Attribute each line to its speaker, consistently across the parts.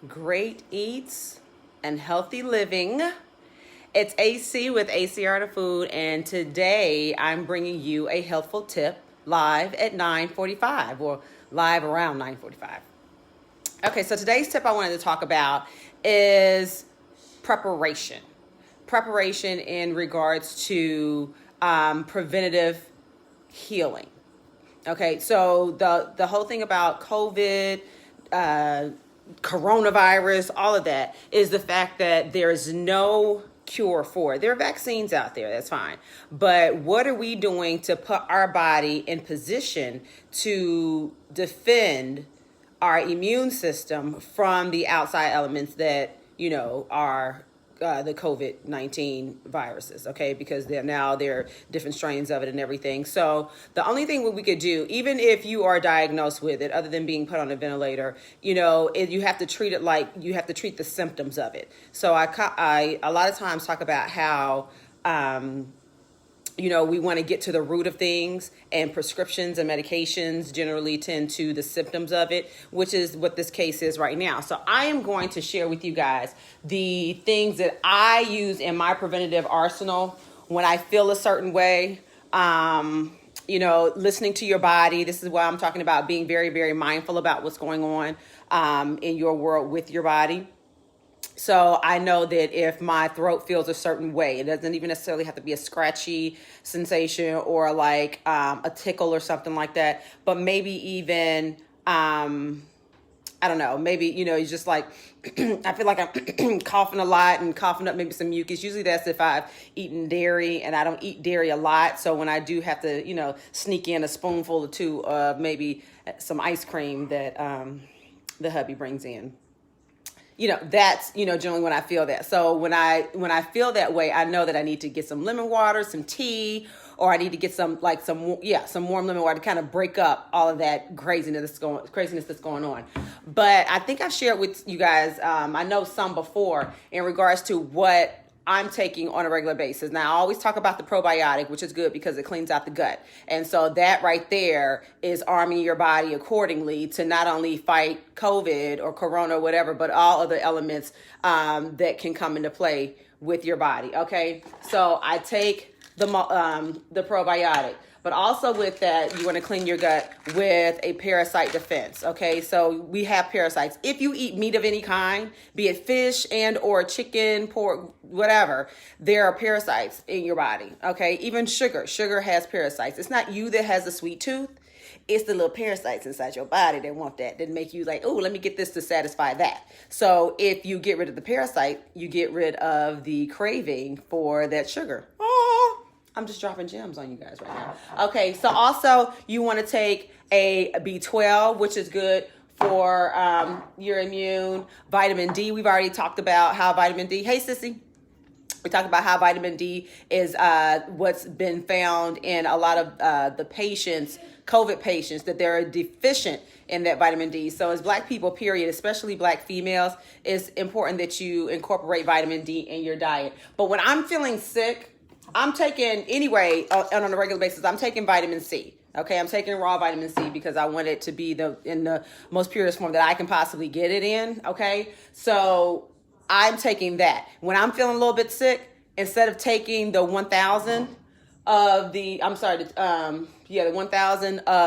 Speaker 1: great eats and healthy living. It's AC with AC Art of Food, and today I'm bringing you a helpful tip live at 9:45 or live around 9:45. Okay, so today's tip I wanted to talk about is preparation. Preparation in regards to preventative healing. Okay, so the whole thing about COVID, coronavirus, all of that is the fact that there is no cure for it. There are vaccines out there, that's fine. But what are we doing to put our body in position to defend our immune system from the outside elements that, are the COVID-19 viruses, okay? Because there are different strains of it and everything. So the only thing we could do, even if you are diagnosed with it, other than being put on a ventilator, you have to treat it like you have to treat the symptoms of it. So I a lot of times talk about how, we want to get to the root of things, and prescriptions and medications generally tend to the symptoms of it, which is what this case is right now. So I am going to share with you guys the things that I use in my preventative arsenal when I feel a certain way. Listening to your body. This is why I'm talking about being very, very mindful about what's going on in your world with your body. So I know that if my throat feels a certain way, it doesn't even necessarily have to be a scratchy sensation or like a tickle or something like that, but maybe even, I don't know, maybe, you just like, I feel like I'm coughing a lot and coughing up maybe some mucus. Usually that's if I've eaten dairy, and I don't eat dairy a lot. So when I do have to, sneak in a spoonful or two of maybe some ice cream that the hubby brings in. That's, generally when I feel that. So when I feel that way, I know that I need to get some lemon water, some tea, or I need to get some warm lemon water to kind of break up all of that craziness that's going on. But I think I've shared with you guys, I know some before in regards to what I'm taking on a regular basis. Now, I always talk about the probiotic, which is good because it cleans out the gut. And so that right there is arming your body accordingly to not only fight COVID or Corona or whatever, but all other elements that can come into play with your body. Okay, so I take the probiotic. But also with that, you want to clean your gut with a Parasite Defense, okay? So we have parasites. If you eat meat of any kind, be it fish and or chicken, pork, whatever, there are parasites in your body, okay? Even sugar. Sugar has parasites. It's not you that has a sweet tooth. It's the little parasites inside your body that want that make you like, oh, let me get this to satisfy that. So if you get rid of the parasite, you get rid of the craving for that sugar. I'm just dropping gems on you guys right now. Okay, so also you want to take a B12, which is good for your immune. Vitamin D, we've already talked about how vitamin D, hey sissy, we talked about how vitamin D is what's been found in a lot of the patients, COVID patients, that they're deficient in that vitamin D. So as Black people, period, especially Black females, it's important that you incorporate vitamin D in your diet. But when I'm feeling sick, I'm taking, anyway, on a regular basis, I'm taking vitamin C. Okay, I'm taking raw vitamin C because I want it to be in the most purest form that I can possibly get it in. Okay, so I'm taking that. When I'm feeling a little bit sick, instead of taking the 1,000 of the 1,000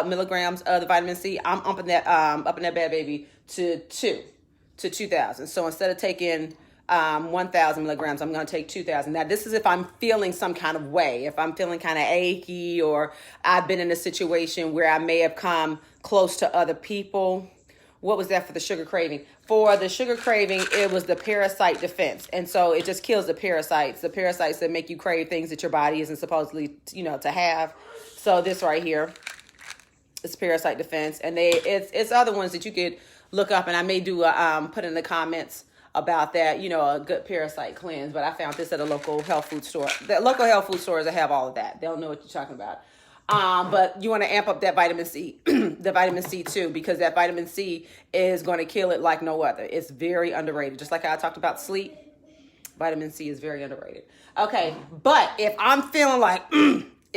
Speaker 1: milligrams of the vitamin C, I'm upping that bad baby to 2,000. So instead of taking 1,000 milligrams, I'm going to take 2,000. Now, this is if I'm feeling some kind of way, if I'm feeling kind of achy, or I've been in a situation where I may have come close to other people. What was that for the sugar craving? For the sugar craving, it was the Parasite Defense. And so it just kills the parasites that make you crave things that your body isn't supposedly, to have. So this right here is Parasite Defense. And it's other ones that you could look up, and I may do put in the comments about that, a good parasite cleanse. But I found this at a local health food store. The local health food stores that have all of that. They'll know what you're talking about. But you want to amp up that vitamin C, the vitamin C too, because that vitamin C is going to kill it like no other. It's very underrated. Just like I talked about sleep, vitamin C is very underrated. Okay, but if I'm feeling like,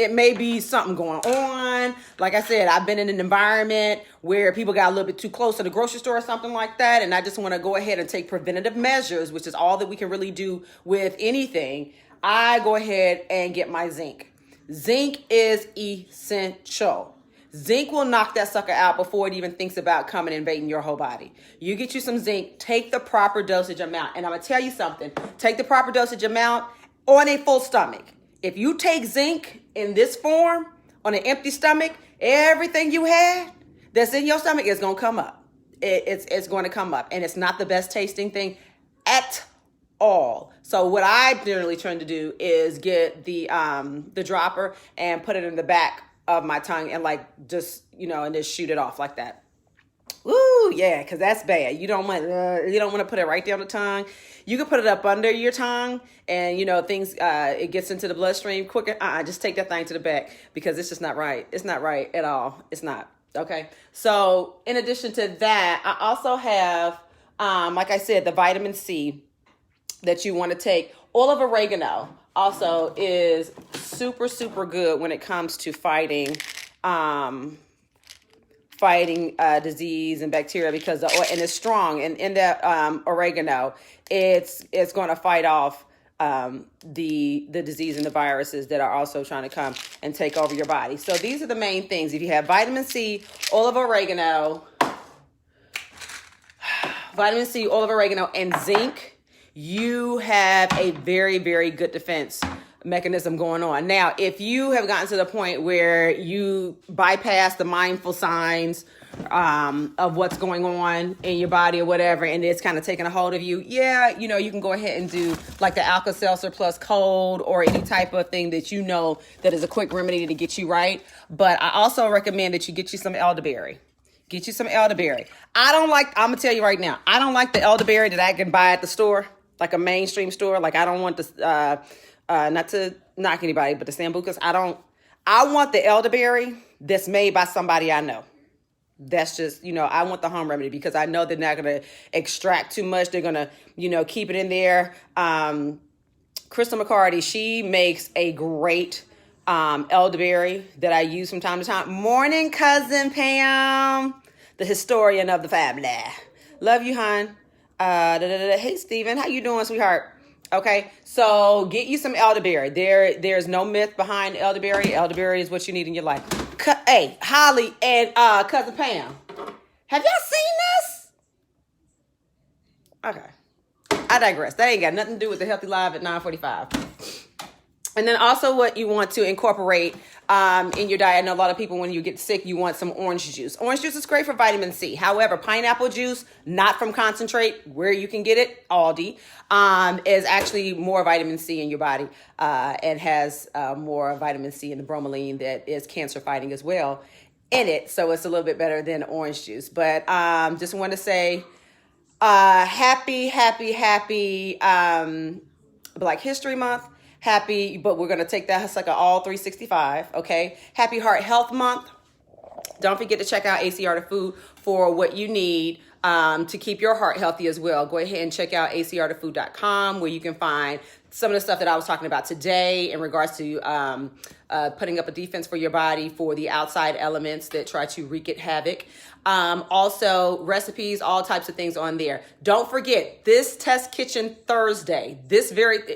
Speaker 1: it may be something going on. Like I said, I've been in an environment where people got a little bit too close to the grocery store or something like that. And I just want to go ahead and take preventative measures, which is all that we can really do with anything. I go ahead and get my zinc. Zinc is essential. Zinc will knock that sucker out before it even thinks about coming and invading your whole body. You get you some zinc, take the proper dosage amount. And I'm going to tell you something. Take the proper dosage amount on a full stomach. If you take zinc in this form on an empty stomach, everything you had that's in your stomach is going to come up. It's going to come up. And it's not the best tasting thing at all. So what I generally try to do is get the dropper and put it in the back of my tongue and like just, and just shoot it off like that. Ooh, yeah, because that's bad. You don't want to put it right down the tongue. You can put it up under your tongue and, things, it gets into the bloodstream quicker. Just take that thing to the back because it's just not right. It's not right at all. It's not. Okay. So in addition to that, I also have, like I said, the vitamin C that you want to take. Oil of oregano also is super, super good when it comes to fighting disease and bacteria because the oil, and it's strong. And in that oregano, it's going to fight off the disease and the viruses that are also trying to come and take over your body. So these are the main things. If you have vitamin C, oil of oregano, and zinc, you have a very, very good defense mechanism going on. Now, if you have gotten to the point where you bypass the mindful signs of what's going on in your body or whatever, and it's kind of taking a hold of you, you can go ahead and do like the Alka-Seltzer plus cold or any type of thing that that is a quick remedy to get you right. But I also recommend that you get you some elderberry. Get you some elderberry. I'm going to tell you right now, I don't like the elderberry that I can buy at the store, like a mainstream store. Like I don't want this, not to knock anybody, but the Sambucas, I want the elderberry that's made by somebody I know. That's just, I want the home remedy because I know they're not going to extract too much. They're going to, keep it in there. Crystal McCarty, she makes a great elderberry that I use from time to time. Morning, cousin Pam, the historian of the family. Love you, hon. Hey, Steven, how you doing, sweetheart? Okay, so get you some elderberry. There's no myth behind elderberry. Elderberry is what you need in your life. Hey, Holly and cousin Pam, have y'all seen this? Okay, I digress. That ain't got nothing to do with the Healthy Live at 9:45. And then also what you want to incorporate in your diet. I know a lot of people, when you get sick, you want some orange juice. Orange juice is great for vitamin C. However, pineapple juice, not from concentrate, where you can get it, Aldi, is actually more vitamin C in your body and has more vitamin C in the bromelain that is cancer fighting as well in it. So it's a little bit better than orange juice. But just want to say happy Black History Month. Happy, but we're going to take that sucker all 365, okay? Happy Heart Health Month. Don't forget to check out ACR the Food for what you need to keep your heart healthy as well. Go ahead and check out acrthefood.com where you can find some of the stuff that I was talking about today in regards to putting up a defense for your body for the outside elements that try to wreak havoc. Also recipes, all types of things on there. Don't forget this test kitchen Thursday,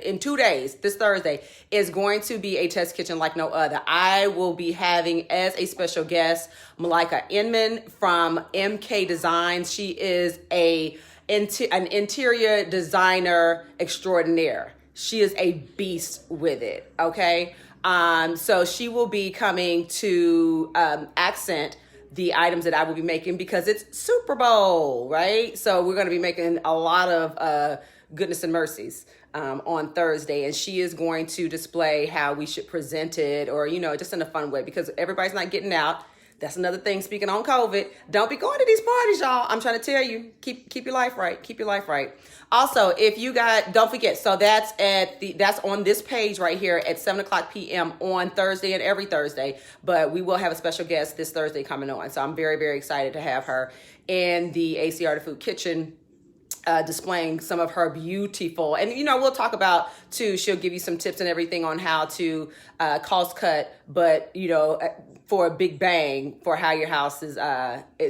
Speaker 1: in 2 days, this Thursday is going to be a test kitchen like no other. I will be having as a special guest, Malika Inman from MK Designs. She is an interior designer extraordinaire. She is a beast with it. Okay. So she will be coming to, accent the items that I will be making because it's Super Bowl, right? So we're going to be making a lot of goodness and mercies on Thursday, and she is going to display how we should present it, or just in a fun way, because everybody's not getting out. That's another thing. Speaking on COVID, don't be going to these parties, y'all. I'm trying to tell you, keep your life right. Keep your life right. Also, if you don't forget. So that's on this page right here at 7:00 p.m. on Thursday and every Thursday. But we will have a special guest this Thursday coming on. So I'm very, very excited to have her in the ACR the Food Kitchen displaying some of her beautiful, and we'll talk about too, she'll give you some tips and everything on how to cost cut, but for a big bang for how your house is,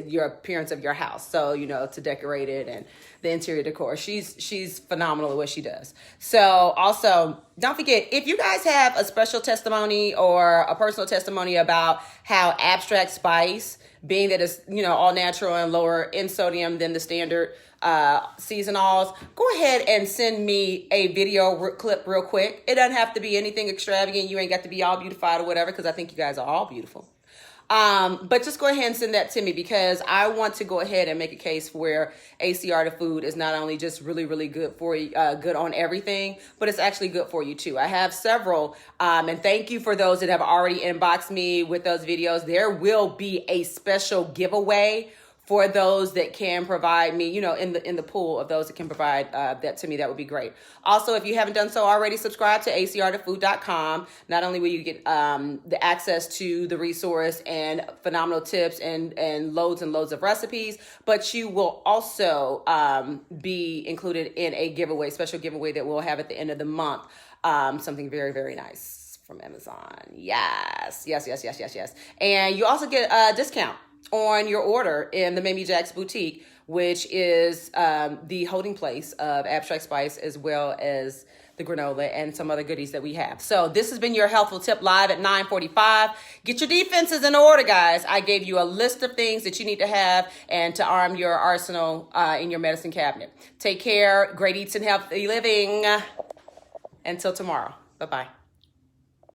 Speaker 1: your appearance of your house. So, to decorate it and the interior decor. She's phenomenal at what she does. So also, don't forget, if you guys have a special testimony or a personal testimony about how Abstract Spice, being that it's, all natural and lower in sodium than the standard seasonals, go ahead and send me a video clip real quick. It doesn't have to be anything extravagant. You ain't got to be all beautified or whatever, because I think you guys are all beautiful. But just go ahead and send that to me, because I want to go ahead and make a case where ACR the food is not only just really, really good for you, good on everything, but it's actually good for you too. I have several, and thank you for those that have already inboxed me with those videos. There will be a special giveaway for those that can provide me, in the pool of those that can provide that to me. That would be great. Also, if you haven't done so already, subscribe to acrtofood.com. Not only will you get the access to the resource and phenomenal tips and loads of recipes, but you will also be included in a giveaway, special giveaway that we'll have at the end of the month. Something very, very nice from Amazon. Yes. And you also get a discount on your order in the Mamie Jack's Boutique, which is the holding place of Abstract Spice, as well as the granola and some other goodies that we have. So this has been your Healthful Tip live at 9:45. Get your defenses in order, guys. I gave you a list of things that you need to have and to arm your arsenal in your medicine cabinet. Take care. Great eats and healthy living. Until tomorrow. Bye-bye.